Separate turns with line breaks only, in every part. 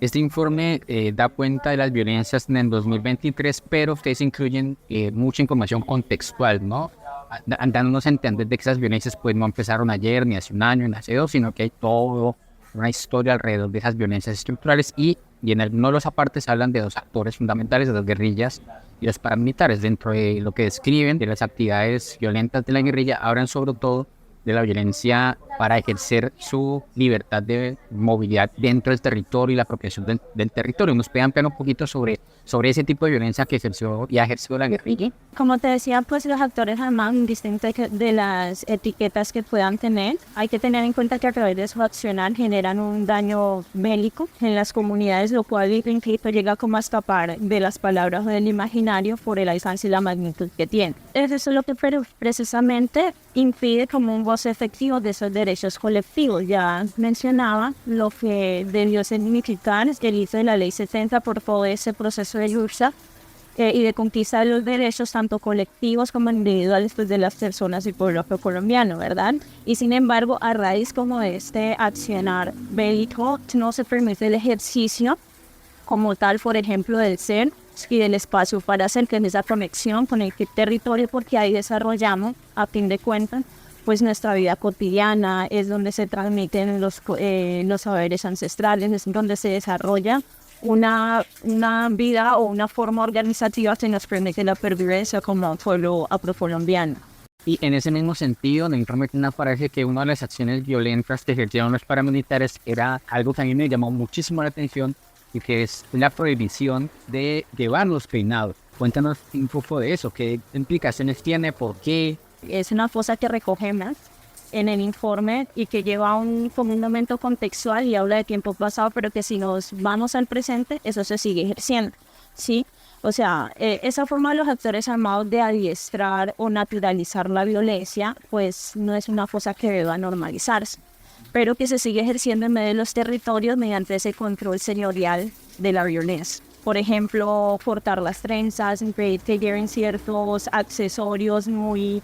Este informe da cuenta de las violencias en el 2023, pero ustedes incluyen mucha información contextual, ¿no? Dándonos a entender de que esas violencias pues no empezaron ayer, ni hace un año, ni hace dos, sino que hay toda una historia alrededor de esas violencias estructurales y en algunos de los apartes hablan de dos actores fundamentales, de las guerrillas y los paramilitares. Dentro de lo que describen de las actividades violentas de la guerrilla, hablan sobre todo de la violencia para ejercer su libertad de movilidad dentro del territorio y la apropiación del territorio. ¿Nos pueden ampliar un poquito sobre ese tipo de violencia que ejerció y ha ejercido la guerrilla?
Como te decía, pues los actores además, distintos de las etiquetas que puedan tener, hay que tener en cuenta que a través de su accionar generan un daño bélico en las comunidades, lo cual incluso llega como a escapar de las palabras o del imaginario por el alcance y la magnitud que tiene. Eso es lo que precisamente impide como un goce efectivo de esos derechos colectivos. Ya mencionaba lo que debió significar el uso de la Ley 70 por todo ese proceso de lucha y de conquista de los derechos tanto colectivos como individuales pues, de las personas y pueblo colombiano, ¿verdad? Y sin embargo, a raíz como de este accionar bélico, no se permite el ejercicio como tal, por ejemplo, del ser y del espacio para hacer que esa conexión con el territorio, porque ahí desarrollamos, a fin de cuentas, pues nuestra vida cotidiana, es donde se transmiten los saberes ancestrales, es donde se desarrolla una vida o una forma organizativa que nos permite la pervivencia como pueblo afrocolombiano.
Y en ese mismo sentido, en el informe aparece que una de las acciones violentas que ejercieron los paramilitares era algo que a mí me llamó muchísimo la atención y que es la prohibición de llevar los peinados. Cuéntanos un poco de eso, qué implicaciones tiene, por qué.
Es una cosa que recogemos en el informe y que lleva un momento contextual y habla de tiempo pasado, pero que si nos vamos al presente, eso se sigue ejerciendo, ¿sí? O sea, esa forma de los actores armados de adiestrar o naturalizar la violencia, pues no es una cosa que deba normalizarse, pero que se sigue ejerciendo en medio de los territorios mediante ese control señorial de la violencia. Por ejemplo, cortar las trenzas, impedir que lleven ciertos accesorios muy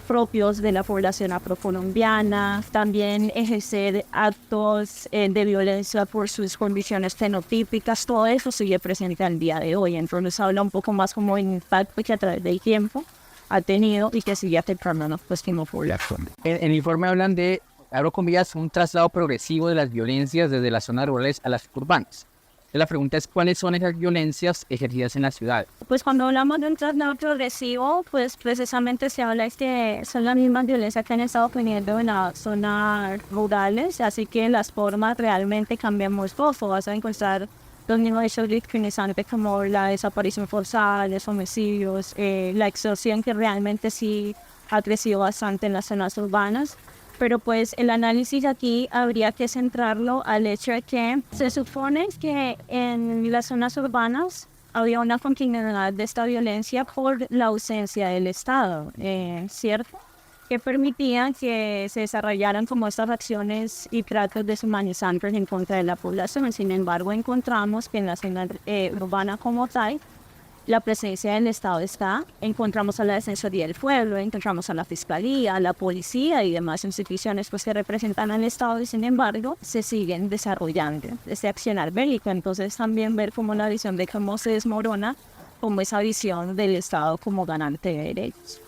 propios de la población afrocolombiana, también ejercer actos de violencia por sus condiciones fenotípicas, todo eso sigue presente al día de hoy. Entonces habla un poco más como el impacto que a través del tiempo ha tenido y que sigue afectando pues como población.
En el informe hablan de, abro comillas, un traslado progresivo de las violencias desde las zonas rurales a las urbanas. La pregunta es, ¿cuáles son esas violencias ejercidas en la ciudad?
Pues cuando hablamos de un traslado progresivo, pues precisamente se habla de que son las mismas violencias que han estado teniendo en las zonas rurales, así que las formas realmente cambian muy poco. Vas a encontrar los mismos hechos discriminantes como la desaparición forzada, los homicidios, la extorsión que realmente sí ha crecido bastante en las zonas urbanas. Pero pues el análisis aquí habría que centrarlo al hecho de que se supone que en las zonas urbanas había una continuidad de esta violencia por la ausencia del Estado, ¿cierto? Que permitían que se desarrollaran como estas acciones y tratos deshumanizantes en contra de la población. Sin embargo, encontramos que en la zona urbana como tal, la presencia del Estado está, encontramos a la Defensoría del Pueblo, encontramos a la Fiscalía, a la Policía y demás instituciones pues, que representan al Estado y sin embargo se siguen desarrollando este accionar bélico. Entonces también ver como la visión de cómo se desmorona como esa visión del Estado como garante de derechos.